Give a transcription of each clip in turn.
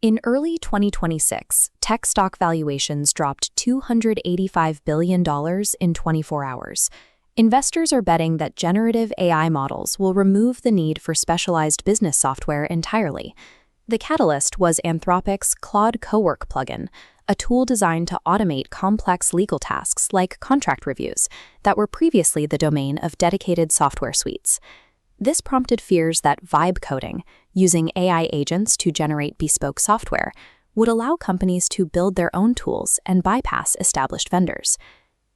In early 2026, tech stock valuations dropped $285 billion in 24 hours. Investors are betting that generative AI models will remove the need for specialized business software entirely. The catalyst was Anthropic's Claude CoWork plugin, a tool designed to automate complex legal tasks like contract reviews that were previously the domain of dedicated software suites. This prompted fears that vibe coding, using AI agents to generate bespoke software, would allow companies to build their own tools and bypass established vendors.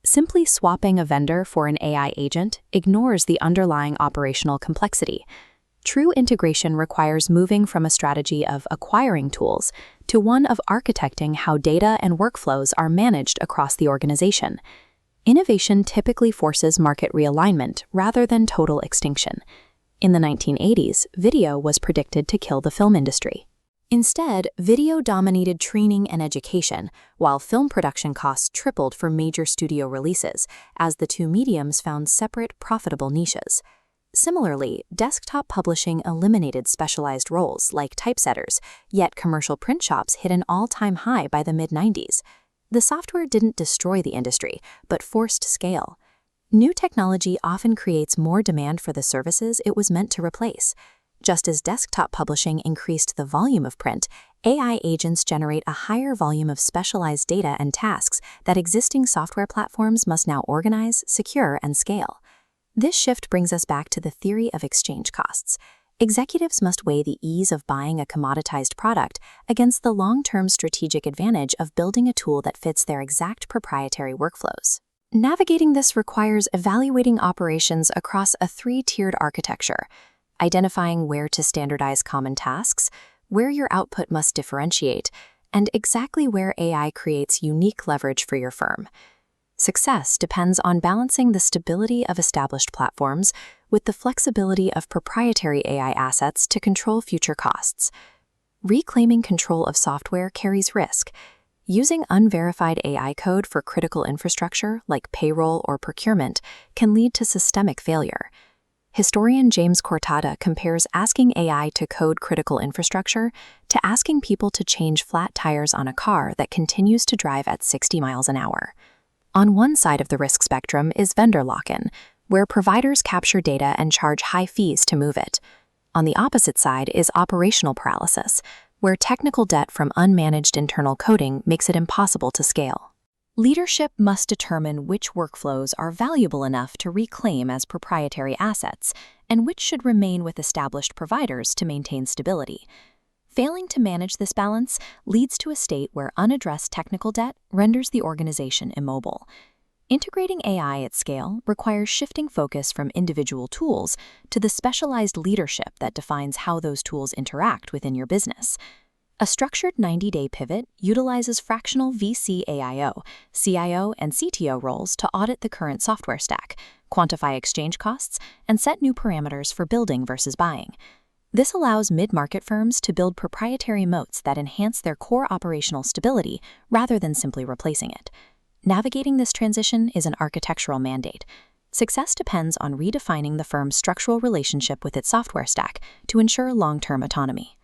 Simply swapping a vendor for an AI agent ignores the underlying operational complexity. True integration requires moving from a strategy of acquiring tools to one of architecting how data and workflows are managed across the organization. Innovation typically forces market realignment rather than total extinction. In the 1980s, video was predicted to kill the film industry. Instead, video dominated training and education, while film production costs tripled for major studio releases, as the two mediums found separate, profitable niches. Similarly, desktop publishing eliminated specialized roles like typesetters, yet commercial print shops hit an all-time high by the mid-90s. The software didn't destroy the industry, but forced scale. New technology often creates more demand for the services it was meant to replace. Just as desktop publishing increased the volume of print, AI agents generate a higher volume of specialized data and tasks that existing software platforms must now organize, secure, and scale. This shift brings us back to the theory of exchange costs. Executives must weigh the ease of buying a commoditized product against the long-term strategic advantage of building a tool that fits their exact proprietary workflows. Navigating this requires evaluating operations across a three-tiered architecture, identifying where to standardize common tasks, where your output must differentiate, and exactly where AI creates unique leverage for your firm. Success depends on balancing the stability of established platforms with the flexibility of proprietary AI assets to control future costs. Reclaiming control of software carries risk. Using unverified AI code for critical infrastructure like payroll or procurement can lead to systemic failure. Historian James Cortada compares asking AI to code critical infrastructure to asking people to change flat tires on a car that continues to drive at 60 miles an hour. On one side of the risk spectrum is vendor lock-in, where providers capture data and charge high fees to move it. On the opposite side is operational paralysis, where technical debt from unmanaged internal coding makes it impossible to scale. Leadership must determine which workflows are valuable enough to reclaim as proprietary assets and which should remain with established providers to maintain stability. Failing to manage this balance leads to a state where unaddressed technical debt renders the organization immobile. Integrating AI at scale requires shifting focus from individual tools to the specialized leadership that defines how those tools interact within your business. A structured 90-day pivot utilizes fractional VC AIO, CIO, and CTO roles to audit the current software stack, quantify exchange costs, and set new parameters for building versus buying. This allows mid-market firms to build proprietary moats that enhance their core operational stability rather than simply replacing it. Navigating this transition is an architectural mandate. Success depends on redefining the firm's structural relationship with its software stack to ensure long-term autonomy.